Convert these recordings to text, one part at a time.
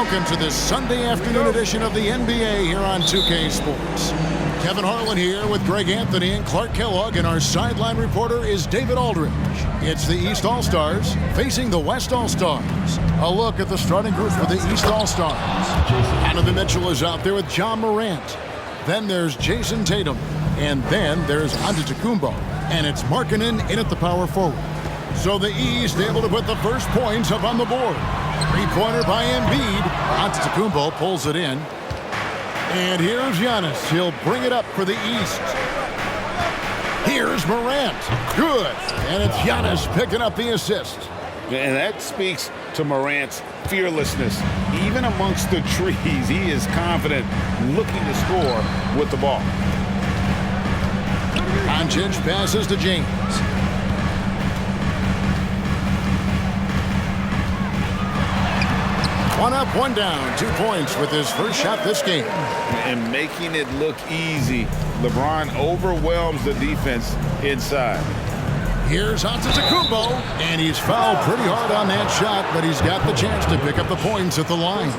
Welcome to this Sunday afternoon edition of the NBA here on 2K Sports. Kevin Harlan here with Greg Anthony and Clark Kellogg, and our sideline reporter is David Aldridge. It's the East All-Stars facing the West All-Stars. A look at the starting group for the East All-Stars. Donovan Mitchell is out there with John Morant. Then there's Jason Tatum. And then there's Antetokounmpo. And it's Markkanen in at the power forward. So the East able to put the first points up on the board. Three-pointer by Embiid. Antetokounmpo pulls it in. And here's Giannis. He'll bring it up for the East. Here's Morant. Good. And it's Giannis picking up the assist. And that speaks to Morant's fearlessness. Even amongst the trees, he is confident, looking to score with the ball. Doncic passes to James. One up, one down. 2 points with his first shot this game. And making it look easy. LeBron overwhelms the defense inside. Here's Antetokounmpo, and he's fouled pretty hard on that shot, but he's got the chance to pick up the points at the line.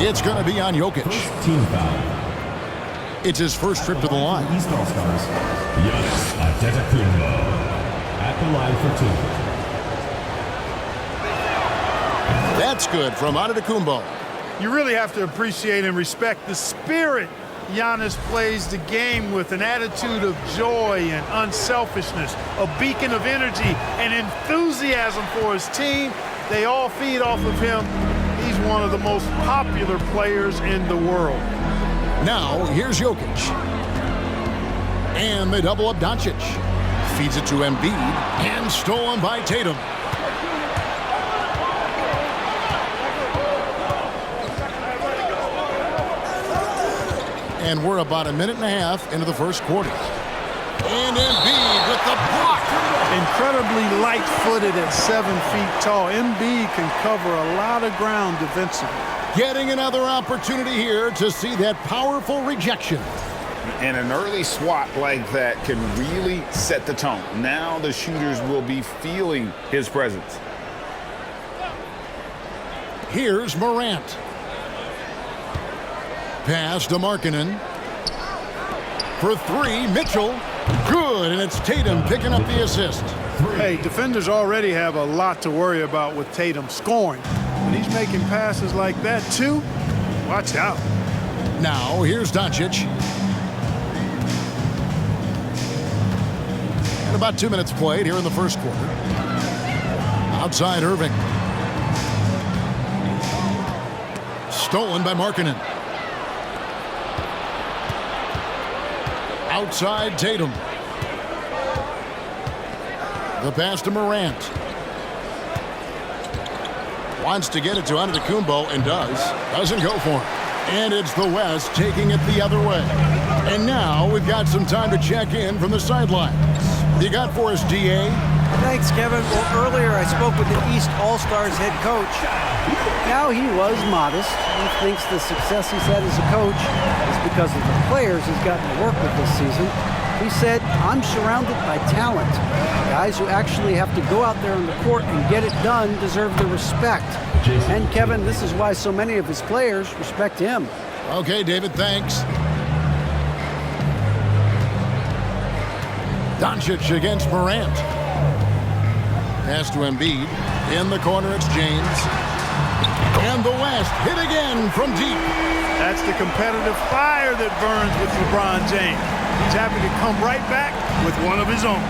It's going to be on Jokic. Team foul. It's his first trip to the line. East All-Stars, Giannis Antetokounmpo at the line for 2. That's good from Antetokounmpo. You really have to appreciate and respect the spirit Giannis plays the game with, an attitude of joy and unselfishness, a beacon of energy and enthusiasm for his team. They all feed off of him. He's one of the most popular players in the world. Now, here's Jokic. And they double up Doncic. Feeds it to Embiid, and stolen by Tatum. And we're about a minute and a half into the first quarter. And Embiid with the block. Incredibly light-footed at 7 feet tall. Embiid can cover a lot of ground defensively. Getting another opportunity here to see that powerful rejection. And an early swat like that can really set the tone. Now the shooters will be feeling his presence. Here's Morant. Pass to Markkanen. For 3, Mitchell. Good, and it's Tatum picking up the assist. Hey, defenders already have a lot to worry about with Tatum scoring. When he's making passes like that, too, watch out. Now, here's Doncic. And about 2 minutes played here in the first quarter. Outside Irving. Stolen by Markkanen. Outside Tatum. The pass to Morant. Wants to get it to Antetokounmpo and does. Doesn't go for it. And it's the West taking it the other way. And now we've got some time to check in from the sidelines. What you got for us, DA? Thanks, Kevin. Well, earlier I spoke with the East All-Stars head coach. Now he was modest. He thinks the success he's had as a coach is because of the players he's gotten to work with this season. He said, I'm surrounded by talent. Guys who actually have to go out there on the court and get it done deserve the respect. And Kevin, this is why so many of his players respect him. Okay, David, thanks. Doncic against Morant. Pass to Embiid. In the corner, it's James. And the West hit again from deep. That's the competitive fire that burns with LeBron James. He's happy to come right back with one of his own.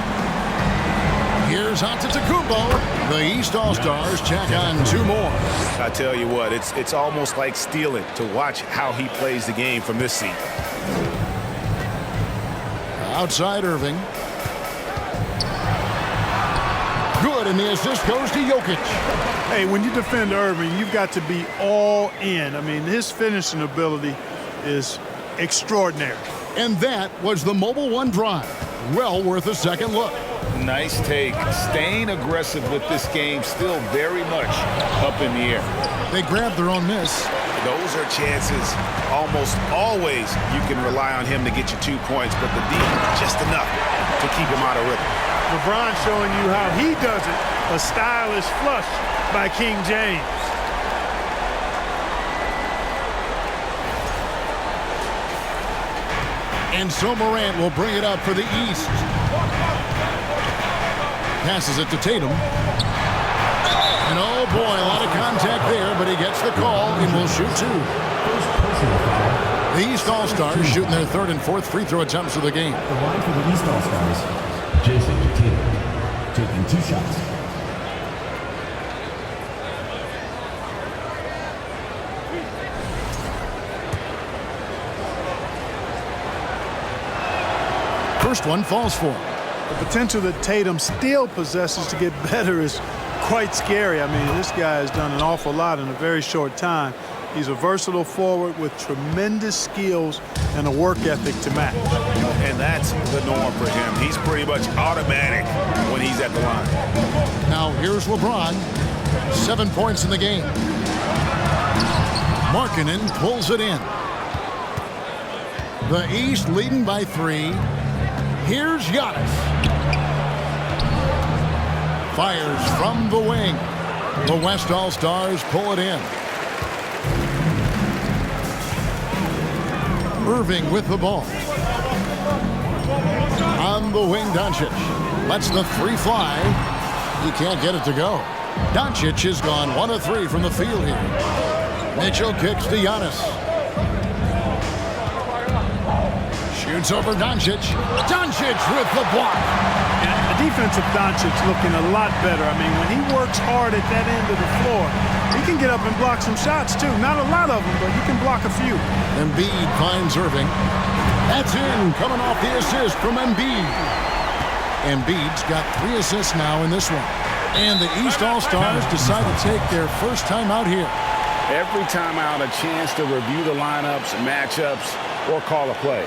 Here's Antetokounmpo. The East All-Stars check on 2 more. I tell you what, it's almost like stealing to watch how he plays the game from this seat. Outside Irving. Good, and the assist goes to Jokic. Hey, when you defend Irving, you've got to be all in. I mean, his finishing ability is extraordinary. And that was the Mobile One drive. Well worth a second look. Nice take. Staying aggressive with this game, still very much up in the air. They grabbed their own miss. Those are chances. Almost always you can rely on him to get you 2 points, but the defense just enough to keep him out of rhythm. LeBron showing you how he does it. A stylish flush by King James. And so Morant will bring it up for the East. Passes it to Tatum. And oh boy, a lot of contact there, but he gets the call and will shoot two. The East All-Stars shooting their third and fourth free throw attempts of the game. The line for the East All-Stars, Jason Tatum, taking 2 shots. First one falls for him. The potential that Tatum still possesses to get better is quite scary. I mean, this guy has done an awful lot in a very short time. He's a versatile forward with tremendous skills and a work ethic to match. And that's the norm for him. He's pretty much automatic when he's at the line. Now here's LeBron. 7 points in the game. Markkanen pulls it in. The East leading by 3. Here's Giannis. Fires from the wing. The West All-Stars pull it in. Irving with the ball. On the wing, Doncic. Lets the 3 fly. He can't get it to go. Doncic has gone 1 of 3 from the field here. Mitchell kicks to Giannis. Shoots over Doncic. Doncic with the block. The defense of Doncic looking a lot better. I mean, when he works hard at that end of the floor, he can get up and block some shots too. Not a lot of them, but he can block a few. Embiid finds Irving. That's in, coming off the assist from Embiid. Embiid's got 3 assists now in this one. And the East All-Stars decide to take their first time out here. Every time out, a chance to review the lineups, matchups, or call a play.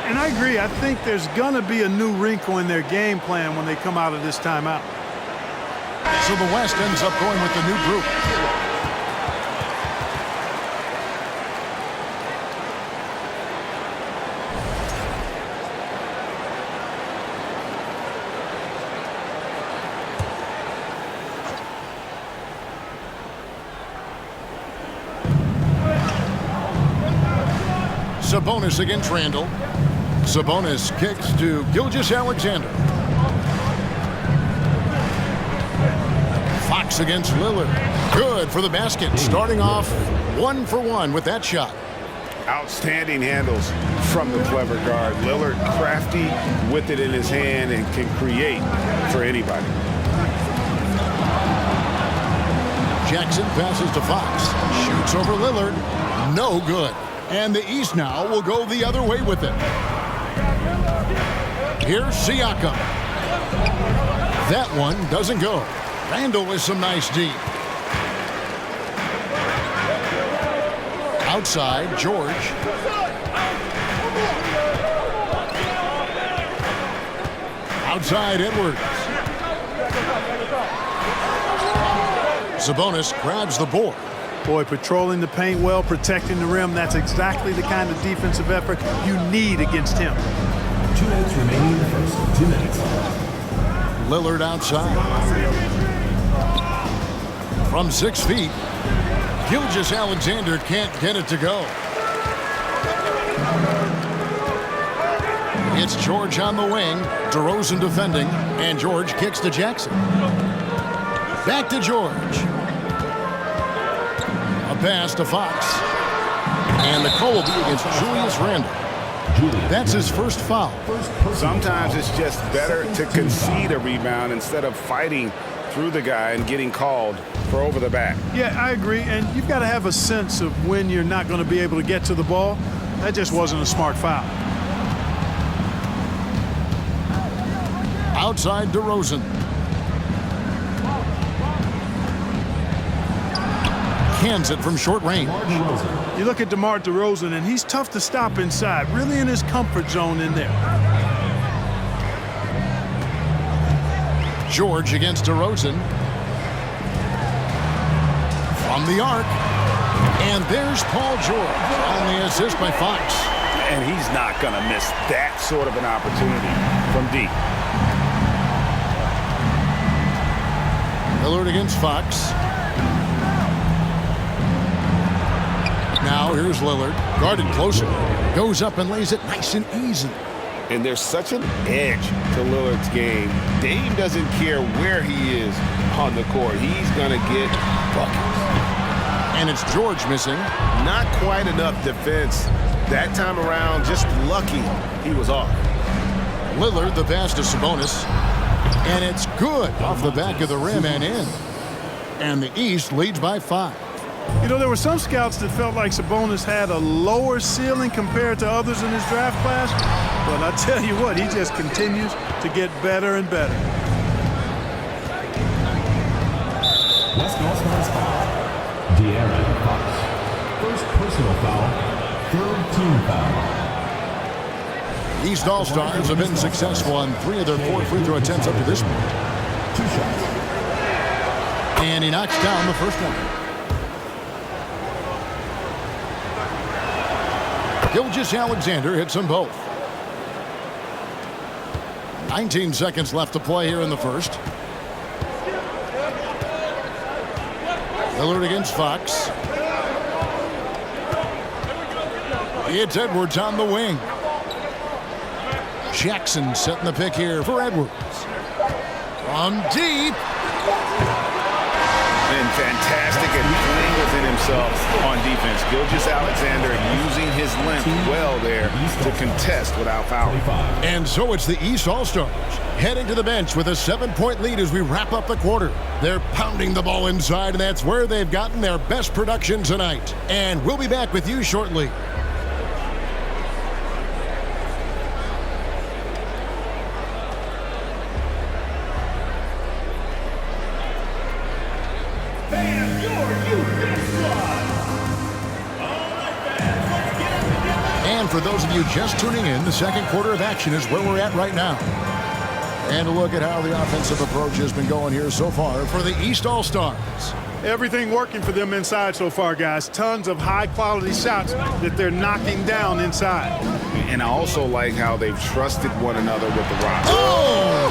And I agree. I think there's going to be a new wrinkle in their game plan when they come out of this timeout. So the West ends up going with the new group. Sabonis against Randall. Sabonis kicks to Gilgeous-Alexander. Fox against Lillard. Good for the basket. Starting off 1 for 1 with that shot. Outstanding handles from the clever guard. Lillard crafty with it in his hand and can create for anybody. Jackson passes to Fox. Shoots over Lillard. No good. And the East now will go the other way with it. Here's Siakam. That one doesn't go. Randall with some nice D. Outside, George. Outside, Edwards. Sabonis grabs the board. Boy, patrolling the paint well, protecting the rim. That's exactly the kind of defensive effort you need against him. 2 minutes remaining in the first. 2 minutes. Lillard outside. From 6 feet, Gilgeous-Alexander can't get it to go. It's George on the wing. DeRozan defending, and George kicks to Jackson. Back to George. A pass to Fox. And the call will be against Julius Randle. That's his first foul. Sometimes it's just better to concede a rebound instead of fighting through the guy and getting called for over the back. Yeah, I agree. And you've got to have a sense of when you're not going to be able to get to the ball. That just wasn't a smart foul. Outside DeRozan. Cans it from short range. You look at DeMar DeRozan, and he's tough to stop inside, really in his comfort zone in there. George against DeRozan. From the arc. And there's Paul George on the assist by Fox. And he's not going to miss that sort of an opportunity from deep. Lillard against Fox. Now Now here's Lillard, guarded closer. Goes up and lays it nice and easy. And there's such an edge to Lillard's game. Dame doesn't care where he is on the court. He's going to get buckets. And it's George missing. Not quite enough defense that time around. Just lucky he was off. Lillard, the pass to Sabonis. And it's good off the back of the rim and in. And the East leads by 5. You know, there were some scouts that felt like Sabonis had a lower ceiling compared to others in his draft class. But I tell you what, he just continues to get better and better. West All-Stars foul. De'Aaron Fox. First personal foul. Third team foul. East All-Stars have been successful on 3 of their 4 free throw attempts up to this point. 2 shots. And he knocks down the first one. Gilgeous-Alexander hits them both. 19 seconds left to play here in the first. Lillard against Fox. It's Edwards on the wing. Jackson setting the pick here for Edwards. From deep. And fantastic at playing within himself on defense. Gilgeous-Alexander using his length well there to contest without fouling. And so it's the East All-Stars heading to the bench with a 7-point lead as we wrap up the quarter. They're pounding the ball inside, and that's where they've gotten their best production tonight. And we'll be back with you shortly. And for those of you just tuning in, the second quarter of action is where we're at right now. And a look at how the offensive approach has been going here so far for the East All-Stars. Everything working for them inside so far, guys. Tons of high-quality shots that they're knocking down inside. And I also like how they've trusted one another with the rock. Oh,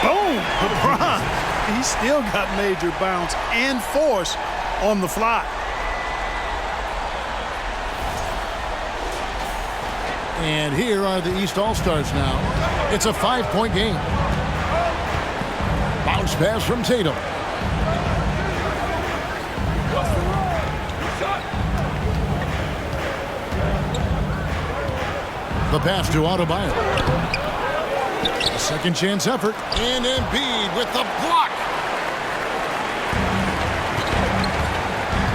Boom! LeBron, he's still got major bounce and force on the fly. And here are the East All-Stars now. It's a 5-point game. Bounce pass from Tatum. The pass to Adebayo. A second chance effort. And Embiid with the block.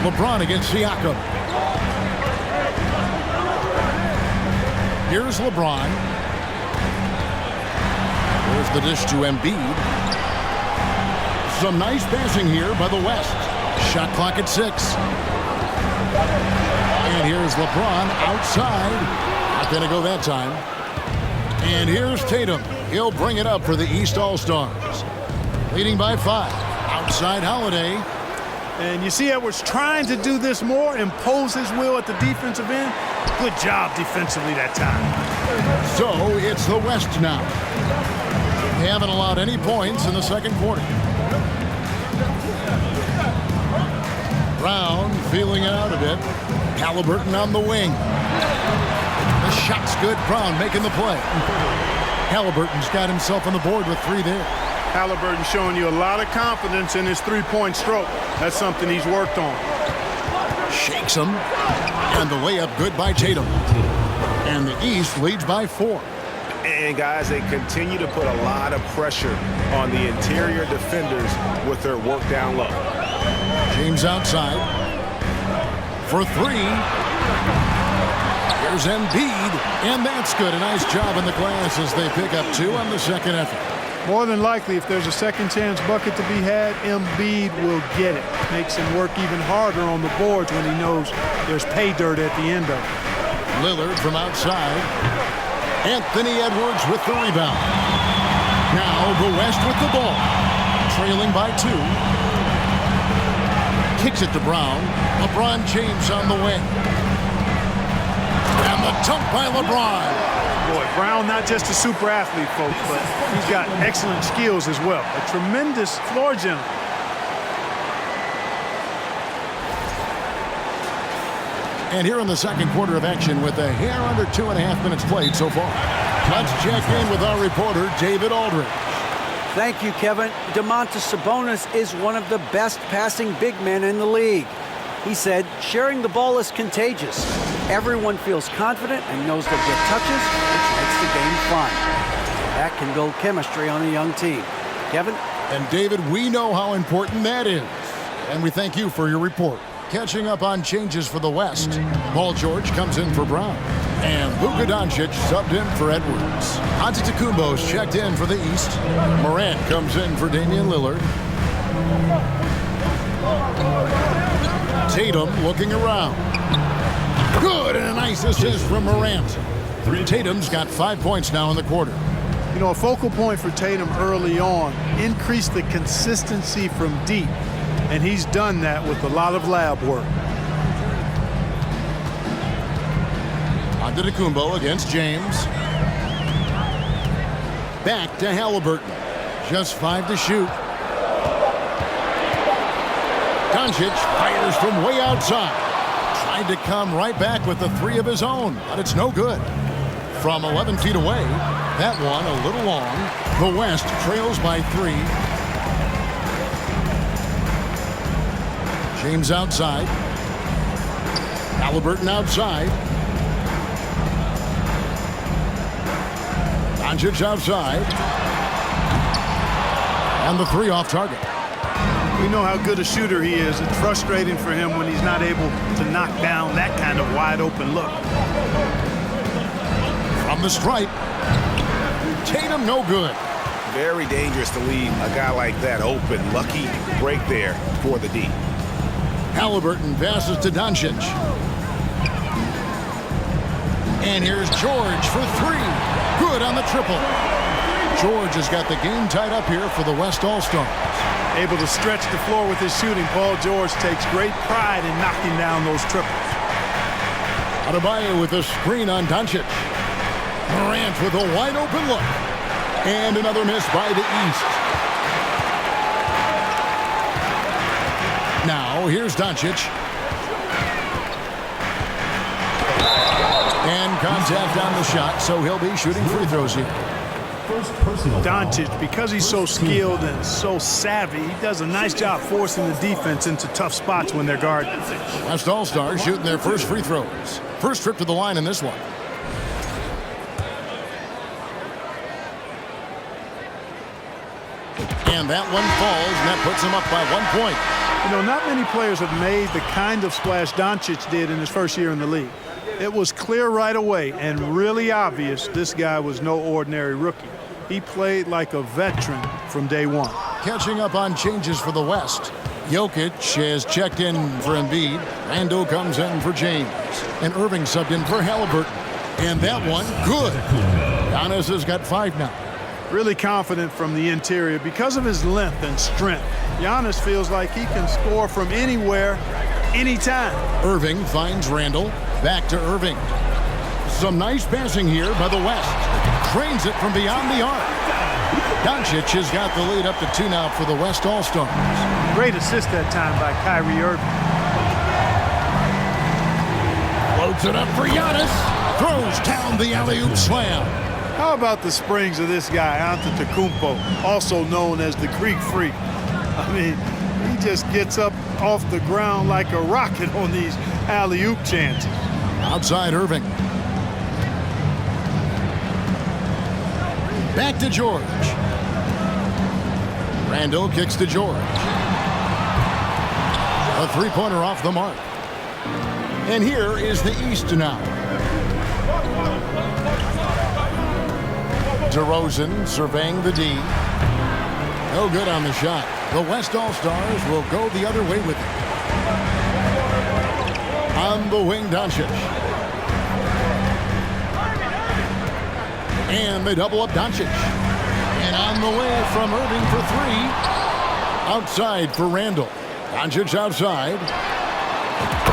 LeBron against Siakam. Here's LeBron. There's the dish to Embiid. Some nice passing here by the West. Shot clock at 6. And here's LeBron outside. Not going to go that time. And here's Tatum. He'll bring it up for the East All-Stars. Leading by 5. Outside Holiday. And you see Edwards trying to do this more, impose his will at the defensive end. Good job defensively that time. So it's the West now. They haven't allowed any points in the second quarter. Brown feeling it out a bit. Halliburton on the wing. The shot's good. Brown making the play. Halliburton's got himself on the board with 3 there. Halliburton showing you a lot of confidence in his three-point stroke. That's something he's worked on. Shakes him. And the layup good by Tatum. And the East leads by 4. And guys, they continue to put a lot of pressure on the interior defenders with their work down low. James outside. For 3. Here's Embiid. And that's good. A nice job in the glass as they pick up 2 on the second effort. More than likely, if there's a second chance bucket to be had, Embiid will get it. Makes him work even harder on the boards when he knows there's pay dirt at the end of it. Lillard from outside. Anthony Edwards with the rebound. Now the West with the ball. Trailing by 2. Kicks it to Brown. LeBron James on the wing. And the dunk by LeBron. Boy, Brown not just a super athlete, folks, but he's got excellent skills as well. A tremendous floor general. And here in the second quarter of action with a hair under 2.5 minutes played so far. Let's check in with our reporter, David Aldridge. Thank you, Kevin. Domantas Sabonis is one of the best passing big men in the league. He said, sharing the ball is contagious. Everyone feels confident and knows they'll get touches, which makes the game fun. That can build chemistry on a young team. Kevin? And David, we know how important that is. And we thank you for your report. Catching up on changes for the West. Paul George comes in for Brown. And Luka Doncic subbed in for Edwards. Antetokounmpo's checked in for the East. Morant comes in for Damian Lillard. Tatum looking around. Good, and a nice assist from Morant. Tatum's got 5 points now in the quarter. You know, a focal point for Tatum early on, increase the consistency from deep. And he's done that with a lot of lab work. Antetokounmpo against James. Back to Halliburton. Just 5 to shoot. Doncic fires from way outside. Tried to come right back with the 3 of his own, but it's no good. From 11 feet away, that one a little long. The West trails by 3. James outside. Halliburton outside. Doncic outside. And the 3 off target. We know how good a shooter he is. It's frustrating for him when he's not able to knock down that kind of wide open look. From the stripe. Tatum no good. Very dangerous to leave a guy like that open. Lucky break there for the D. Halliburton passes to Doncic. And here's George for 3. Good on the triple. George has got the game tied up here for the West All-Stars. Able to stretch the floor with his shooting, Paul George takes great pride in knocking down those triples. Adebayo with a screen on Doncic. Morant with a wide open look. And another miss by the East. Now, here's Doncic. And contact on the shot, so he'll be shooting free throws here. Doncic, because he's so skilled and so savvy, he does a nice job forcing the defense into tough spots when they're guarding. West All-Stars shooting their first free throws. First trip to the line in this one. And that one falls, and that puts him up by 1 point. You know, not many players have made the kind of splash Doncic did in his first year in the league. It was clear right away and really obvious this guy was no ordinary rookie. He played like a veteran from day one. Catching up on changes for the West. Jokic has checked in for Embiid. Randle comes in for James. And Irving subbed in for Halliburton. And that one, good. Giannis has got 5 now. Really confident from the interior because of his length and strength. Giannis feels like he can score from anywhere, anytime. Irving finds Randle. Back to Irving. Some nice passing here by the West. Trains it from beyond the arc. Doncic has got the lead up to 2 now for the West All-Stars. Great assist that time by Kyrie Irving. Floats it up for Giannis. Throws down the alley-oop slam. How about the springs of this guy, Antetokounmpo, also known as the Greek Freak? I mean, he just gets up off the ground like a rocket on these alley-oop chances. Outside Irving. Back to George. Randle kicks to George. A 3-pointer off the mark. And here is the East now. DeRozan surveying the D. No good on the shot. The West All-Stars will go the other way with it. On the wing, Doncic. And they double up Doncic. And on the way from Irving for 3. Outside for Randle. Doncic outside.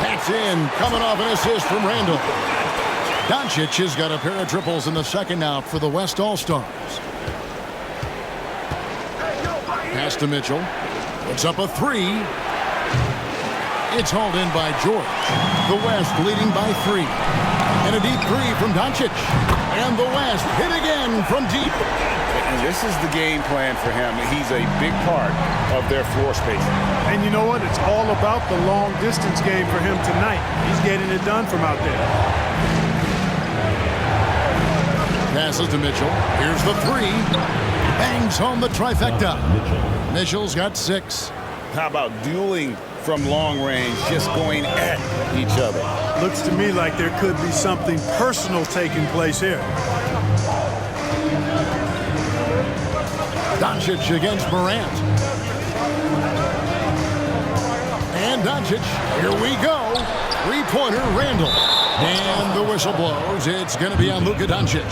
That's in. Coming off an assist from Randle. Doncic has got a pair of triples in the second now for the West All-Stars. Pass to Mitchell. Puts up a 3. It's hauled in by George. The West leading by 3. And a deep 3 from Doncic. And the West hit again from deep. And this is the game plan for him. He's a big part of their floor spacing. And you know what? It's all about the long distance game for him tonight. He's getting it done from out there. Passes to Mitchell. Here's the 3. Bangs home the trifecta. Mitchell's got 6. How about dueling from long range, just going at each other? Looks to me like there could be something personal taking place here. Doncic against Morant. And Doncic, here we go. 3-pointer, Randall. And the whistle blows. It's going to be on Luka Doncic.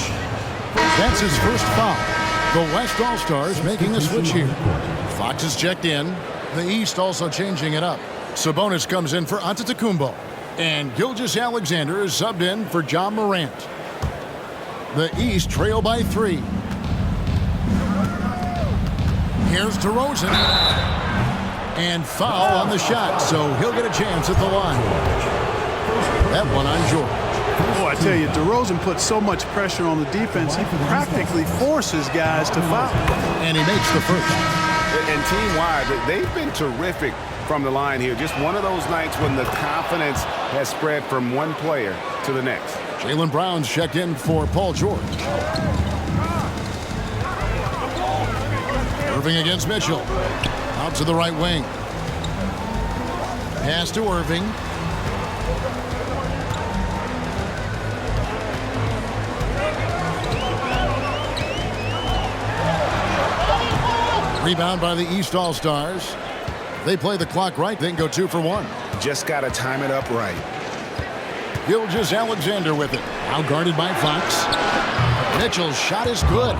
That's his first foul. The West All-Stars making a switch here. Fox is checked in. The East also changing it up. Sabonis comes in for Antetokounmpo. And Gilgeous-Alexander is subbed in for John Morant. The East trail by 3. Here's DeRozan. And foul on the shot, so he'll get a chance at the line. That one on George. Oh, I tell you, DeRozan puts so much pressure on the defense, he practically forces guys to foul. And he makes the first. And team-wide, they've been terrific from the line here. Just one of those nights when the confidence has spread from one player to the next. Jaylen Brown's checked in for Paul George. Irving against Mitchell. Out to the right wing. Pass to Irving. Rebound by the East All-Stars. They play the clock right, they can go 2 for 1. Just got to time it up right. Gilgeous-Alexander with it. Out guarded by Fox. Mitchell's shot is good.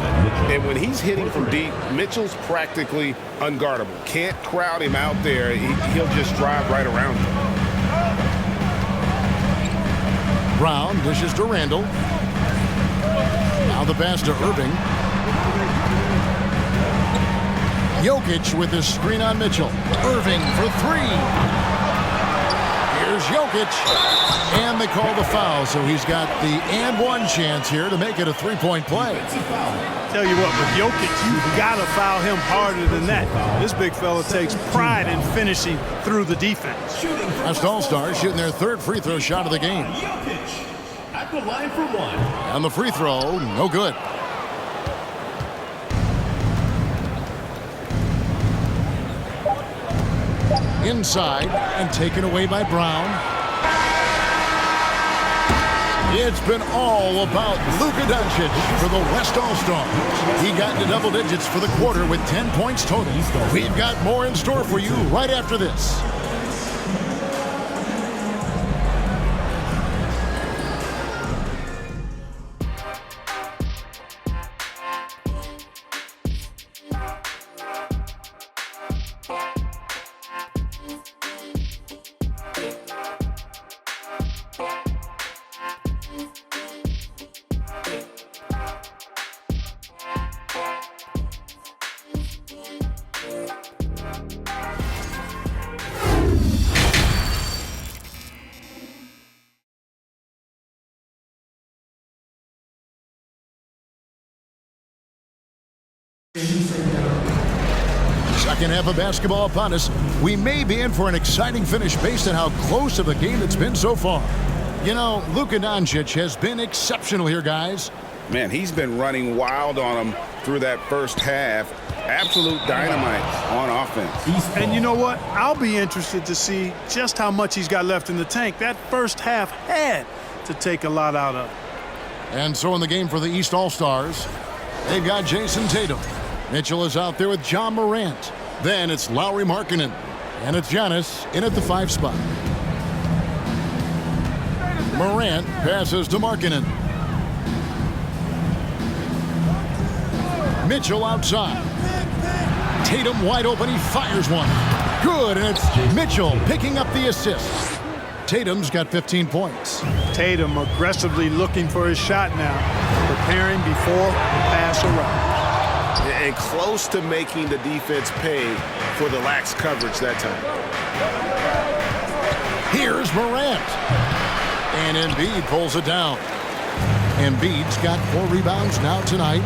And when he's hitting from deep, Mitchell's practically unguardable. Can't crowd him out there. He'll just drive right around him. Brown dishes to Randall. Now the pass to Irving. Jokic with his screen on Mitchell. Irving for 3. Here's Jokic. And they call the foul, so he's got the and one chance here to make it a 3-point play. Tell you what, with Jokic, you've got to foul him harder than that. This big fella takes pride in finishing through the defense. West All-Stars shooting their 3rd free throw shot of the game. Jokic at the line for 1. And the free throw, no good. Inside and taken away by Brown. It's been all about Luka Doncic for the West All-Stars. He got into double digits for the quarter with 10 points total. We've got more in store for you right after this. Second half of basketball upon us. We may be in for an exciting finish based on how close of a game it's been so far. You know, Luka Doncic has been exceptional here, guys. Man, he's been running wild on them through that first half. Absolute dynamite on offense. And you know what? I'll be interested to see just how much he's got left in the tank. That first half had to take a lot out of. And so in the game for the East All-Stars, they've got Jason Tatum. Mitchell is out there with John Morant. Then it's Lauri Markkanen. And it's Giannis in at the 5 spot. Morant passes to Markkanen. Mitchell outside. Tatum wide open. He fires one. Good, and it's Mitchell picking up the assist. Tatum's got 15 points. Tatum aggressively looking for his shot now, preparing before the pass arrives. And close to making the defense pay for the lax coverage that time. Here's Morant. And Embiid pulls it down. Embiid's got 4 rebounds now tonight.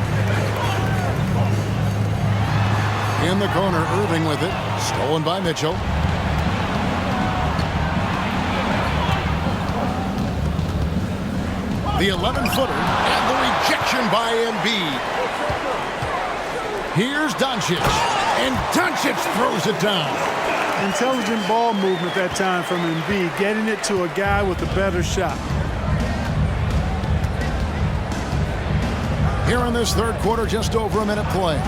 In the corner, Irving with it. Stolen by Mitchell. The 11-footer and the rejection by Embiid. Here's Doncic. And Doncic throws it down. Intelligent ball movement that time from Embiid, getting it to a guy with a better shot. Here in this third quarter, just over a minute play.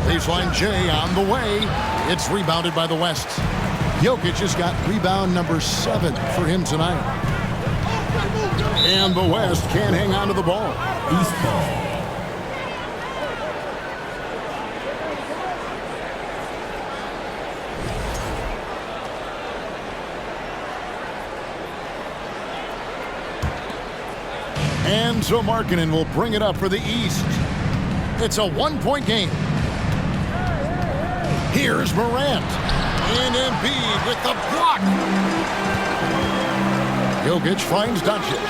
Baseline J on the way. It's rebounded by the West. Jokic has got rebound number 7 for him tonight. And the West can't hang on to the ball. East ball. And so Markkanen will bring it up for the East. It's a 1-point game. Here's Morant. And Embiid with the block. Jokic finds Doncic.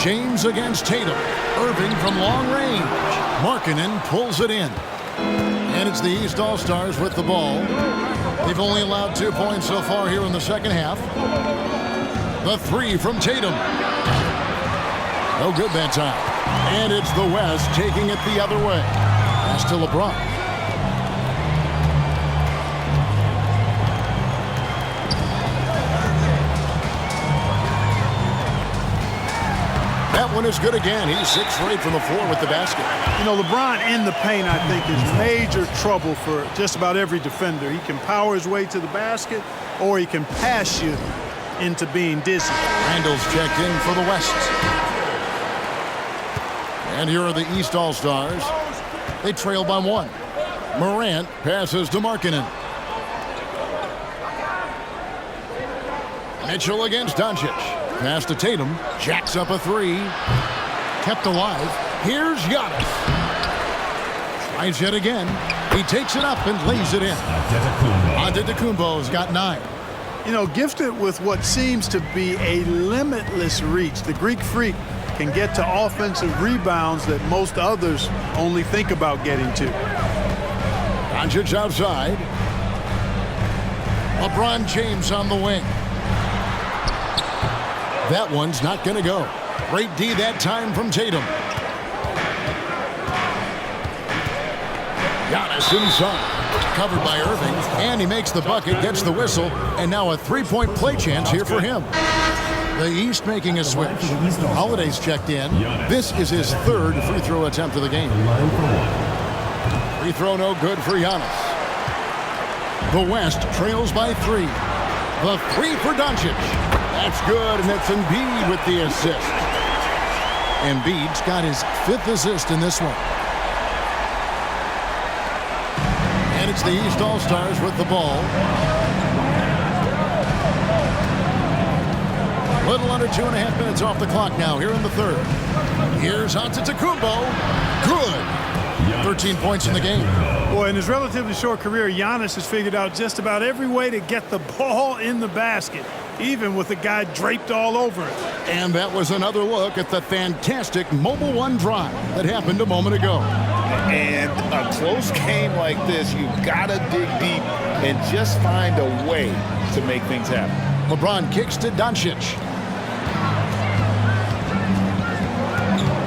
James against Tatum. Irving from long range. Markkanen pulls it in. And it's the East All-Stars with the ball. They've only allowed 2 points so far here in the second half. The 3 from Tatum. No good that time. And it's the West taking it the other way. Pass to LeBron. That one is good again. He's 6 for 8 from the floor with the basket. You know, LeBron in the paint, I think, is major trouble for just about every defender. He can power his way to the basket, or he can pass you into being dizzy. Randall's checked in for the West. And here are the East All-Stars. They trail by 1. Morant passes to Markkanen. Mitchell against Doncic. Pass to Tatum. Jacks up a 3. Kept alive. Here's Giannis. Tries yet again. He takes it up and lays it in. Antetokounmpo's got 9. You know, gifted with what seems to be a limitless reach, the Greek Freak can get to offensive rebounds that most others only think about getting to. Doncic outside. LeBron James on the wing. That one's not going to go. Great D that time from Tatum. Giannis inside. Covered by Irving. And he makes the bucket, gets the whistle, and now a 3-point play chance here for him. The East making a switch. Holiday's checked in. This is his 3rd free throw attempt of the game. Free throw no good for Giannis. The West trails by 3. The 3 for Doncic. That's good, and it's Embiid with the assist. Embiid's got his 5th assist in this one. And it's the East All-Stars with the ball. Little under 2.5 minutes off the clock now here in the 3rd. Here's Antetokounmpo. Good. 13 points in the game. Boy, in his relatively short career, Giannis has figured out just about every way to get the ball in the basket, even with a guy draped all over it. And that was another look at the fantastic Mobile One drive that happened a moment ago. And a close game like this, you've got to dig deep and just find a way to make things happen. LeBron kicks to Doncic.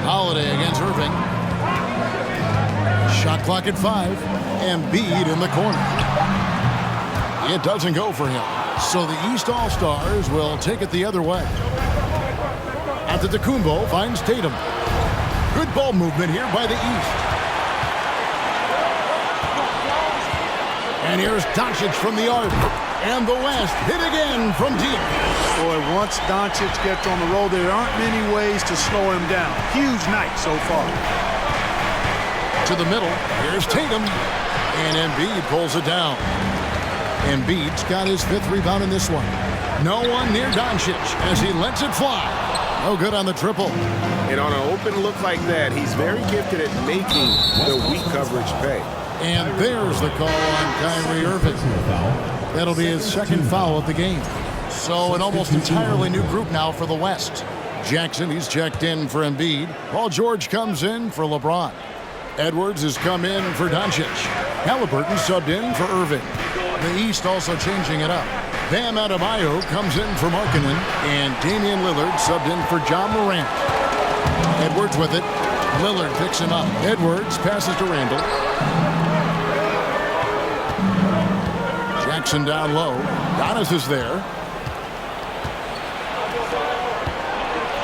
Holiday against Irving. Shot clock at 5. Embiid in the corner. It doesn't go for him. So the East All-Stars will take it the other way. Antetokounmpo finds Tatum. Good ball movement here by the East. And here's Doncic from the arc. And the West hit again from deep. Boy, once Doncic gets on the roll, there aren't many ways to slow him down. Huge night so far. To the middle, here's Tatum. And Embiid pulls it down. Embiid's got his 5th rebound in this one. No one near Doncic as he lets it fly. No good on the triple. And on an open look like that, he's very gifted at making the weak coverage pay. And there's the call on Kyrie Irving. That'll be his second foul of the game. So an almost entirely new group now for the West. Jackson, he's checked in for Embiid. Paul George comes in for LeBron. Edwards has come in for Doncic. Halliburton subbed in for Irving. The East also changing it up. Bam Adebayo comes in for Markkanen, and Damian Lillard subbed in for John Morant. Edwards with it. Lillard picks him up. Edwards passes to Randall. Jackson down low. Giannis is there.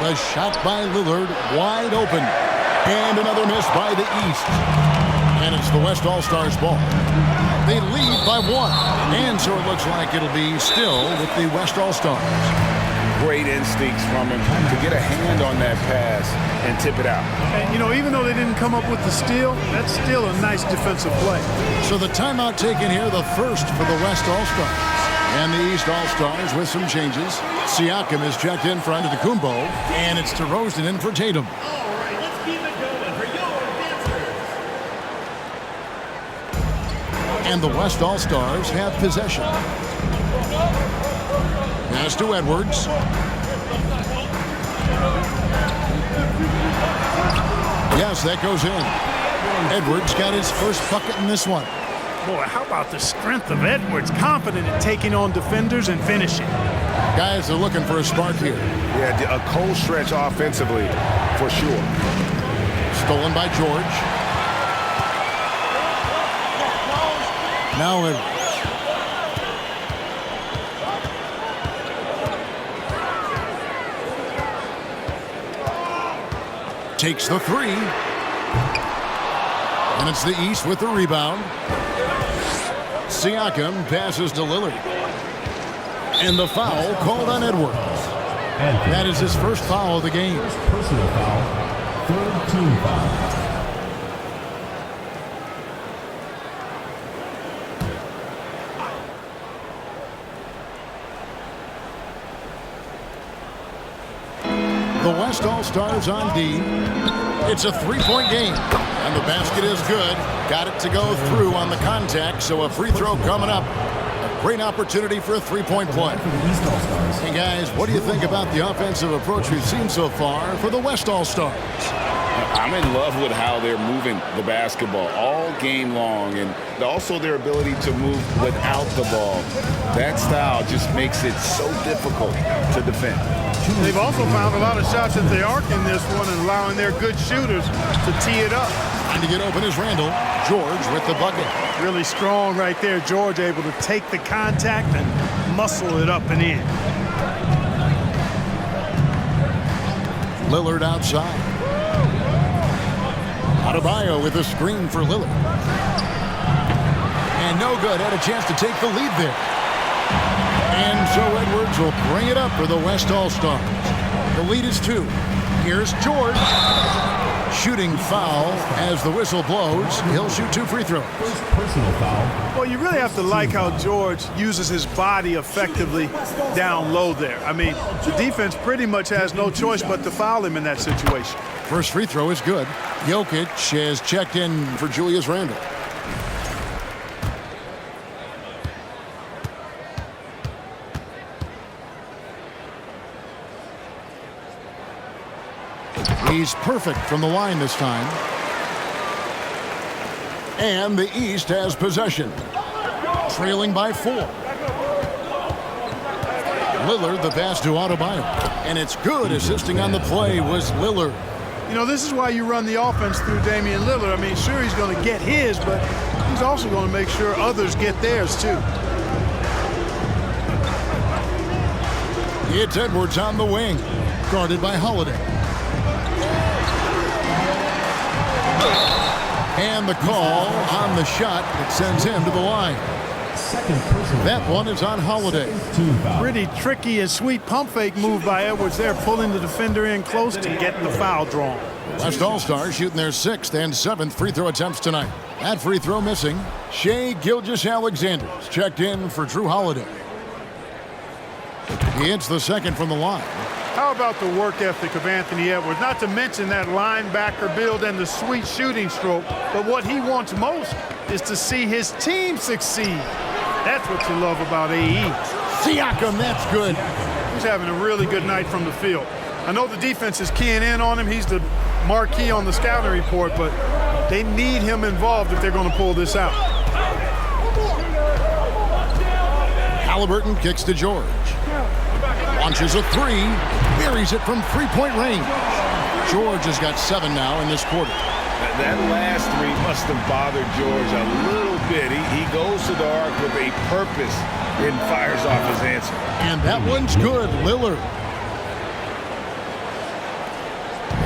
The shot by Lillard wide open. And another miss by the East. And it's the West All-Stars ball. They lead by 1. And so it looks like it'll be still with the West All-Stars. Great instincts from him to get a hand on that pass and tip it out. And, you know, even though they didn't come up with the steal, that's still a nice defensive play. So the timeout taken here, the first for the West All-Stars. And the East All-Stars with some changes. Siakam is checked in for Antetokounmpo, and it's DeRozan in for Tatum. And the West All-Stars have possession. Pass to Edwards. Yes, that goes in. Edwards got his first bucket in this one. Boy, how about the strength of Edwards? Confident in taking on defenders and finishing. Guys are looking for a spark here. Yeah, a cold stretch offensively, for sure. Stolen by George. Now Edwards. Takes the three. And it's the East with the rebound. Siakam passes to Lillard. And the foul called on Edwards. That is his first foul of the game. Personal foul. Third team foul. The West All-Stars on D. It's a three-point game. And the basket is good. Got it to go through on the contact, so a free throw coming up. A great opportunity for a three-point play. Hey, guys, what do you think about the offensive approach we've seen so far for the West All-Stars? I'm in love with how they're moving the basketball all game long, and also their ability to move without the ball. That style just makes it so difficult to defend. They've also found a lot of shots at the arc in this one and allowing their good shooters to tee it up. Trying to get open is Randall. George with the bucket. Really strong right there. George able to take the contact and muscle it up and in. Lillard outside. Adebayo with a screen for Lillard. And no good. Had a chance to take the lead there. And so Edwards will bring it up for the West All-Stars. The lead is 2. Here's George. Shooting foul as the whistle blows. He'll shoot 2 free throws. Personal foul. Well, you really have to like how George uses his body effectively down low there. I mean, the defense pretty much has no choice but to foul him in that situation. First free throw is good. Jokic has checked in for Julius Randle. He's perfect from the line this time. And the East has possession. Trailing by 4. Lillard the pass to Adebayo. And it's good. Assisting on the play was Lillard. You know, this is why you run the offense through Damian Lillard. I mean, sure, he's going to get his, but he's also going to make sure others get theirs, too. It's Edwards on the wing. Guarded by Holiday. And the call on the shot that sends him to the line. That one is on Holiday. Pretty tricky and sweet pump fake move by Edwards there, pulling the defender in close to get the foul drawn. West All-Stars shooting their 6th and 7th free throw attempts tonight. That free throw missing. Shai Gilgeous-Alexander's checked in for Drew Holiday. He hits the second from the line. How about the work ethic of Anthony Edwards? Not to mention that linebacker build and the sweet shooting stroke, but what he wants most is to see his team succeed. That's what you love about AE. Siakam, that's good. He's having a really good night from the field. I know the defense is keying in on him. He's the marquee on the scouting report, but they need him involved if they're going to pull this out. Halliburton kicks to George. Launches a three. Buries it from three-point range. George has got 7 now in this quarter. That last three must have bothered George a little bit. He goes to the arc with a purpose and fires off his answer. And that one's good, Lillard.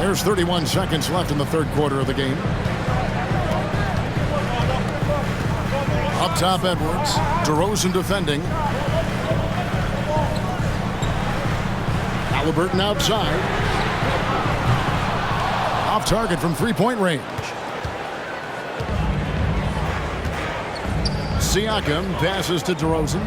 There's 31 seconds left in the third quarter of the game. Up top, Edwards. DeRozan defending. Halliburton outside. Off target from three-point range. Siakam passes to DeRozan.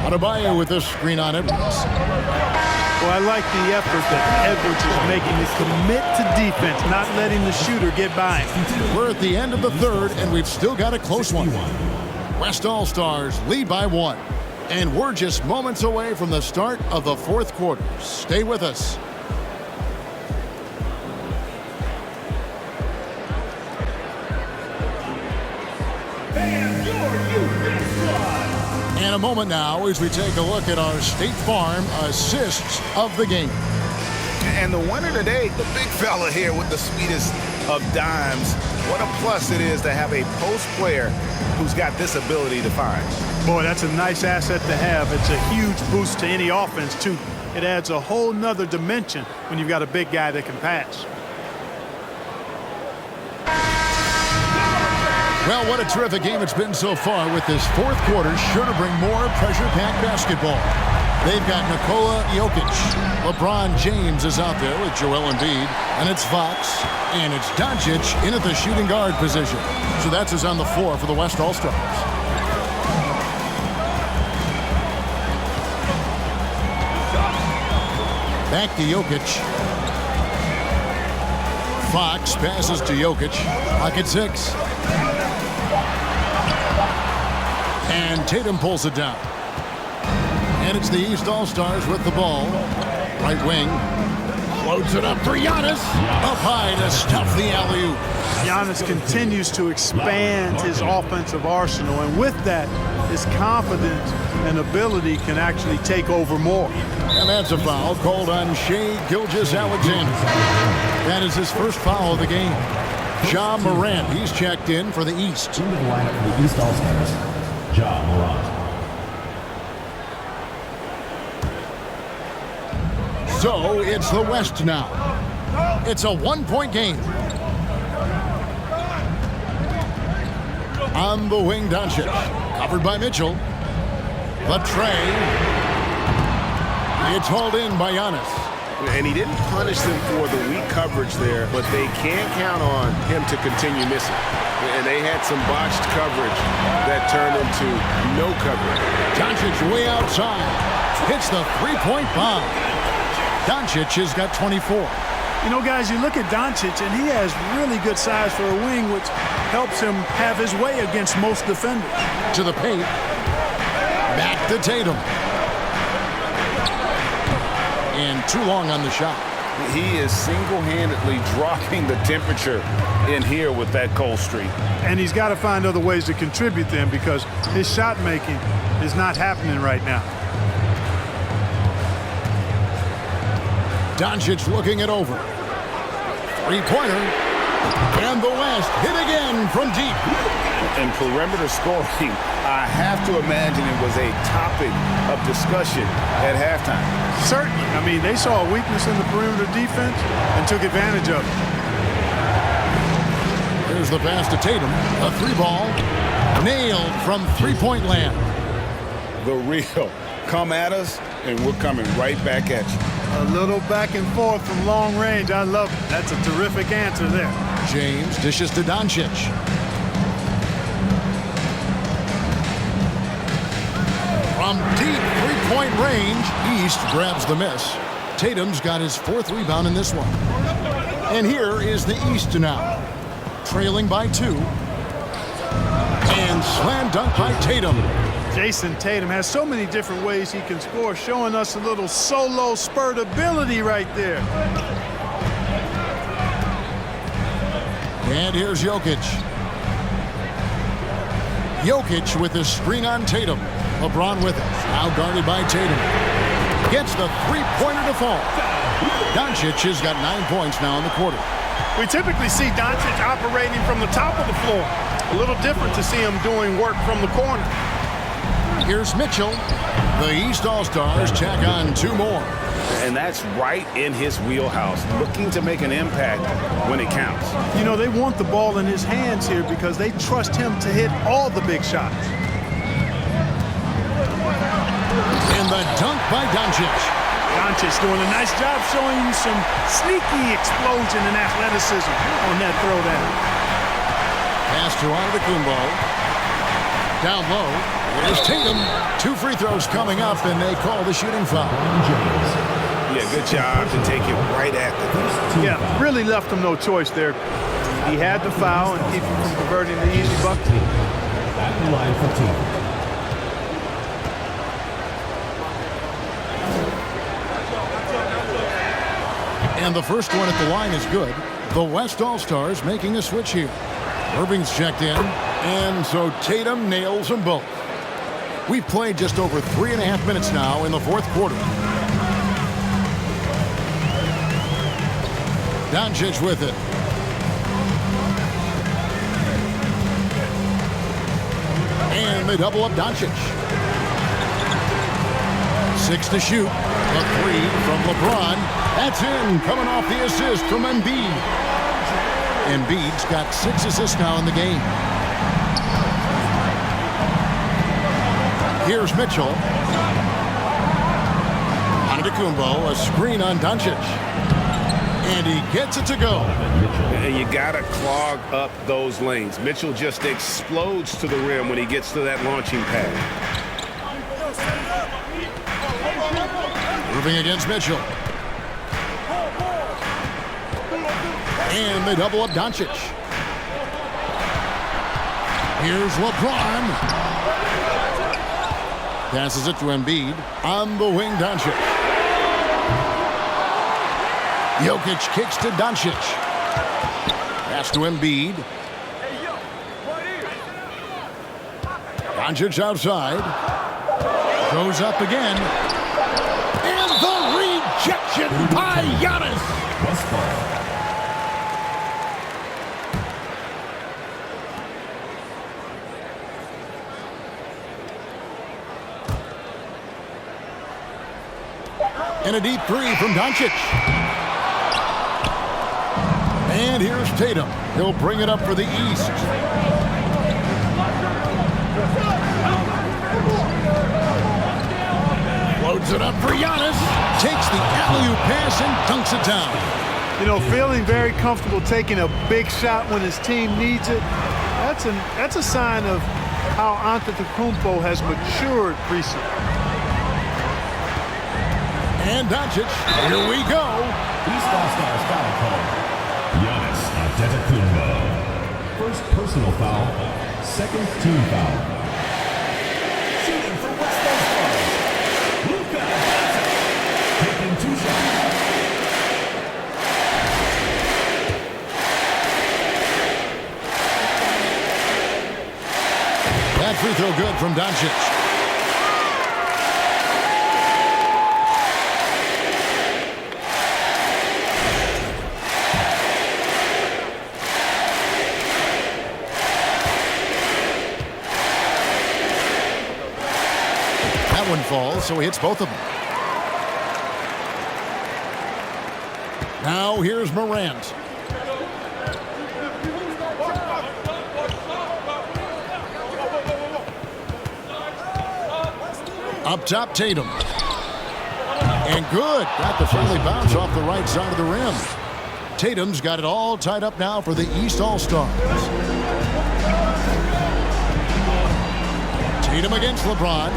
Adebayo with this screen on Edwards. Well, I like the effort that Edwards is making to commit to defense, not letting the shooter get by him. We're at the end of the third, and we've still got a close one. West All-Stars lead by 1. And we're just moments away from the start of the fourth quarter. Stay with us. And a moment now as we take a look at our State Farm assists of the game. And the winner today, the big fella here with the sweetest of dimes. What a plus it is to have a post player who's got this ability to find. Boy, that's a nice asset to have. It's a huge boost to any offense, too. It adds a whole nother dimension when you've got a big guy that can pass. Well, what a terrific game it's been so far, with this fourth quarter sure to bring more pressure-packed basketball. They've got Nikola Jokic. LeBron James is out there with Joel Embiid. And it's Fox. And it's Doncic in at the shooting guard position. So that's who's on the floor for the West All-Stars. Back to Jokic. Fox passes to Jokic. Clock at 6. And Tatum pulls it down. And it's the East All-Stars with the ball. Right wing. Loads it up for Giannis. Up high to stuff the alley-oop. Giannis continues to expand his offensive arsenal, and with that, his confidence and ability can actually take over more. And that's a foul called on Shai Gilgeous-Alexander. That is his first foul of the game. Ja Morant, he's checked in for the East. Into the lineup for the East All-Stars, Ja Morant. So it's the West now. It's a one-point game. On the wing, Doncic. Covered by Mitchell. The tray. It's hauled in by Giannis. And he didn't punish them for the weak coverage there, but they can't count on him to continue missing. And they had some botched coverage that turned into no coverage. Doncic way outside. Hits the three-point bomb. Doncic has got 24. You know, guys, you look at Doncic, and he has really good size for a wing, which helps him have his way against most defenders. To the paint. Back to Tatum. And too long on the shot. He is single-handedly dropping the temperature in here with that cold streak. And he's got to find other ways to contribute them, because his shot making is not happening right now. Doncic looking it over. Three-pointer. And the West hit again from deep. And perimeter scoring, I have to imagine it was a topic of discussion at halftime. Certainly. I mean, they saw a weakness in the perimeter defense and took advantage of it. Here's the pass to Tatum. A three ball. Nailed from three-point land. The real. Come at us, and we're coming right back at you. A little back and forth from long range. I love it. That's a terrific answer there. James dishes to Doncic. From deep three-point range, East grabs the miss. Tatum's got his fourth rebound in this one. And here is the East now. Trailing by 2. And slam dunk by Tatum. Jason Tatum has so many different ways he can score, showing us a little solo spurt ability right there. And here's Jokic. Jokic with his screen on Tatum. LeBron with it. Now guarded by Tatum. Gets the three-pointer to fall. Doncic has got 9 points now in the quarter. We typically see Doncic operating from the top of the floor. A little different to see him doing work from the corner. Here's Mitchell. The East All-Stars tack on 2 more. And that's right in his wheelhouse, looking to make an impact when it counts. You know, they want the ball in his hands here because they trust him to hit all the big shots. And the dunk by Doncic. Doncic doing a nice job showing you some sneaky explosion and athleticism on that throwdown. Pass to Antetokounmpo. Down low. There's Tatum. 2 free throws coming up, and they call the shooting foul. Yeah, good job to take it right at the first. Yeah, really left him no choice there. He had the foul and keep him from converting the easy bucket. At the line for 2. And the first one at the line is good. The West All-Stars making a switch here. Irving's checked in, and so Tatum nails them both. We've played just over 3.5 minutes now in the fourth quarter. Doncic with it. And they double up Doncic. 6 to shoot. A 3 from LeBron. That's in, coming off the assist from Embiid. Embiid's got 6 assists now in the game. Here's Mitchell. Antetokounmpo, a screen on Doncic. And he gets it to go. And you got to clog up those lanes. Mitchell just explodes to the rim when he gets to that launching pad. Irving against Mitchell. And they double up Doncic. Here's LeBron. Passes it to Embiid. On the wing, Doncic. Jokic kicks to Doncic. Pass to Embiid. Doncic outside. Goes up again. And the rejection by Giannis. And a deep 3 from Doncic. And here's Tatum. He'll bring it up for the East. Loads it up for Giannis. Takes the alley-oop pass and dunks it down. You know, feeling very comfortable taking a big shot when his team needs it. That's a sign of how Antetokounmpo has matured recently. And Doncic, here we go. East All-Stars foul call. Giannis Antetokounmpo. First personal foul, second team foul. Shooting for West All-Stars. Luka Doncic. Taking 2 shots. That free throw good from Doncic. That one falls, so he hits both of them. Now here's Morant. Up top, Tatum. And good. Got the friendly bounce off the right side of the rim. Tatum's got it all tied up now for the East All-Stars. Tatum against LeBron.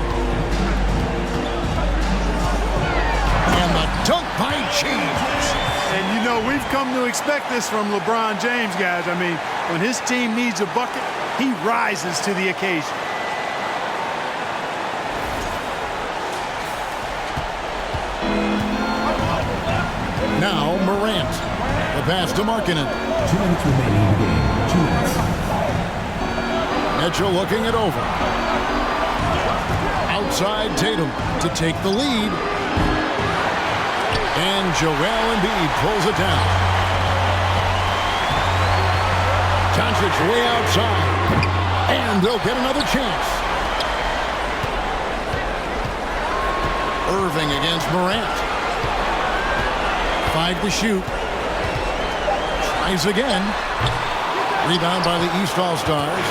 And the dunk by James. And, you know, we've come to expect this from LeBron James, guys. I mean, when his team needs a bucket, he rises to the occasion. Now Morant. The pass to Markkanen. 2 minutes remaining in the game. 2 minutes. Mitchell looking it over. Outside Tatum to take the lead. And Joel Embiid pulls it down. Doncic way outside. And they'll get another chance. Irving against Morant. 5 to shoot. Tries again. Rebound by the East All-Stars.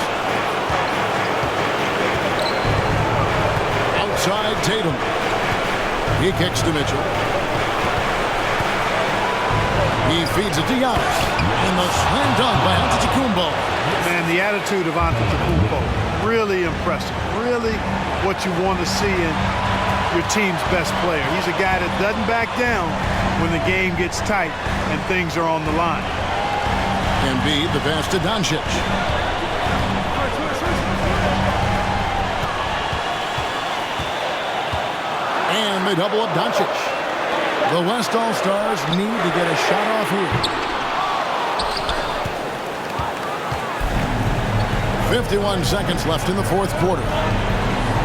Outside Tatum. He kicks to Mitchell. He feeds it to Giannis. And the slam dunk by Antetokounmpo. Man, the attitude of Antetokounmpo, really impressive. Really what you want to see in your team's best player. He's a guy that doesn't back down when the game gets tight and things are on the line. Embiid, the pass to Doncic. And they double up Doncic. The West All-Stars need to get a shot off here. 51 seconds left in the fourth quarter.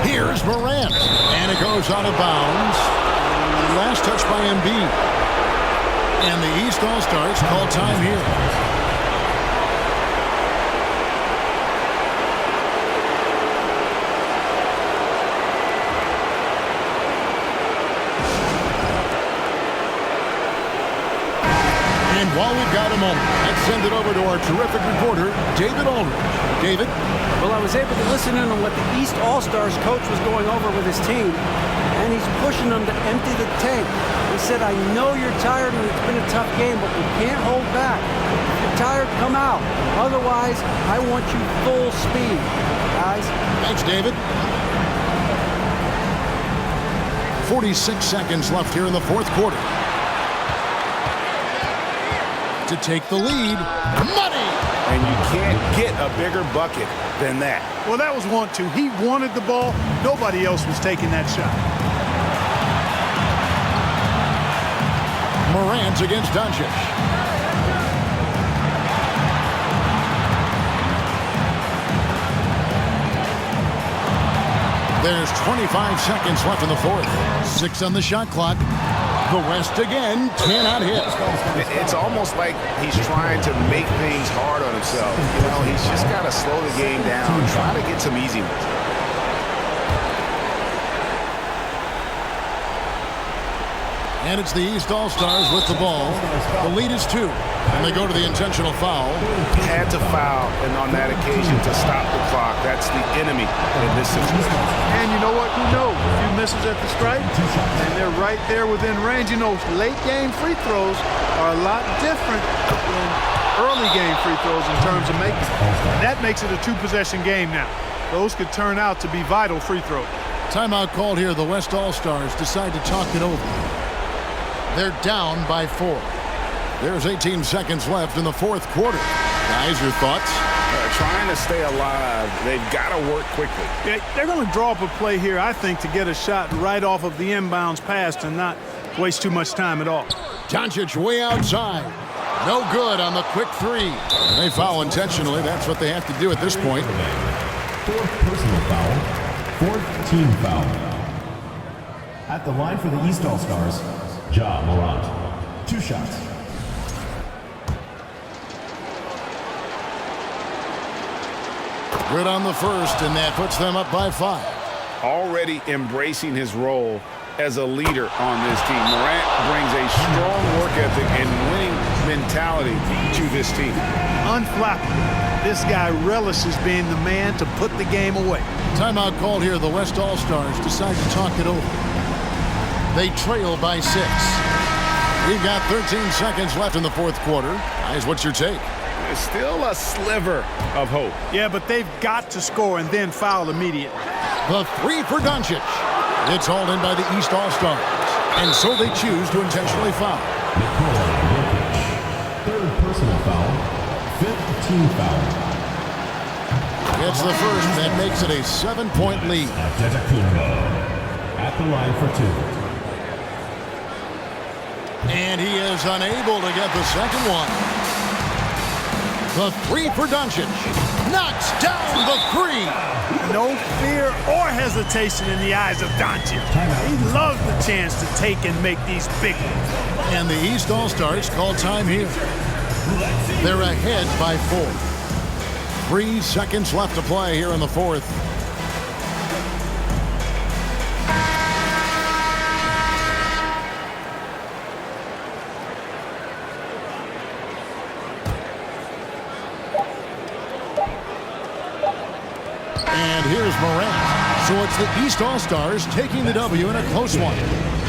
Here's Morant. And it goes out of bounds. Last touch by Embiid. And the East All-Stars call time here. And while we've got a moment, let's send it over to our terrific reporter, David Aldridge. David? Well, I was able to listen in on what the East All-Stars coach was going over with his team, and he's pushing them to empty the tank. He said, I know you're tired and it's been a tough game, but we can't hold back. If you're tired, come out. Otherwise, I want you full speed, guys. Thanks, David. 46 seconds left here in the fourth quarter. To take the lead, money! And you can't get a bigger bucket than that. Well, that was 1-2. He wanted the ball. Nobody else was taking that shot. Morant against Doncic. There's 25 seconds left in the fourth. 6 on the shot clock. The West again cannot hit. It's almost like he's trying to make things hard on himself. You know, he's just got to slow the game down, try to get some easy ones. And it's the East All-Stars with the ball. The lead is 2. And they go to the intentional foul. Had to foul, and on that occasion to stop the clock. That's the enemy in this situation. And you know what? Who knows? A few misses at the stripe, and they're right there within range. You know, late game free throws are a lot different than early game free throws in terms of making. That makes it a 2-possession game now. Those could turn out to be vital free throws. Timeout called here. The West All-Stars decide to talk it over. They're down by 4. There's 18 seconds left in the fourth quarter. Guys, your thoughts? Trying to stay alive. They've got to work quickly. They're going to draw up a play here, I think, to get a shot right off of the inbounds pass and not waste too much time at all. Doncic way outside. No good on the quick 3. They foul intentionally. That's what they have to do at this point. 4th personal foul. 4th team foul. At the line for the East All-Stars, Ja Morant. 2 shots. Good on the first, and that puts them up by 5. Already embracing his role as a leader on this team. Morant brings a strong work ethic and winning mentality to this team. Unflappable. This guy relishes being the man to put the game away. Timeout called here. The West All-Stars decide to talk it over. They trail by 6. We've got 13 seconds left in the fourth quarter. Guys, what's your take? There's still a sliver of hope. Yeah, but they've got to score and then foul immediately. The 3 for Doncic. It's hauled in by the East All-Stars. And so they choose to intentionally foul. foul. It's the first that makes it a 7-point lead. Antetokounmpo at the line for 2. And he is unable to get the second one. The three for Doncic. Knocks down the three. No fear or hesitation in the eyes of Doncic. He loves the chance to take and make these big ones. And the East All-Stars call time here. They're ahead by 4. 3 seconds left to play here in the fourth. And here's Morant. So it's the East All-Stars taking the W in a close one.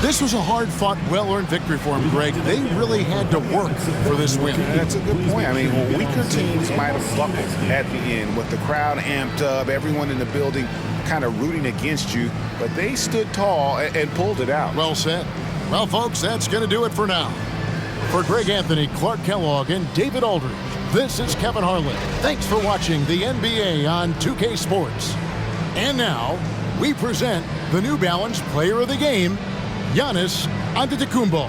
This was a hard-fought, well-earned victory for them, Greg. They really had to work for this win. That's a good point. I mean, weaker teams might have buckled at the end with the crowd amped up, everyone in the building kind of rooting against you, but they stood tall and pulled it out. Well said. Well, folks, that's going to do it for now. For Greg Anthony, Clark Kellogg, and David Aldridge, this is Kevin Harlan. Thanks for watching the NBA on 2K Sports. And now, we present the New Balance Player of the Game, Giannis Antetokounmpo.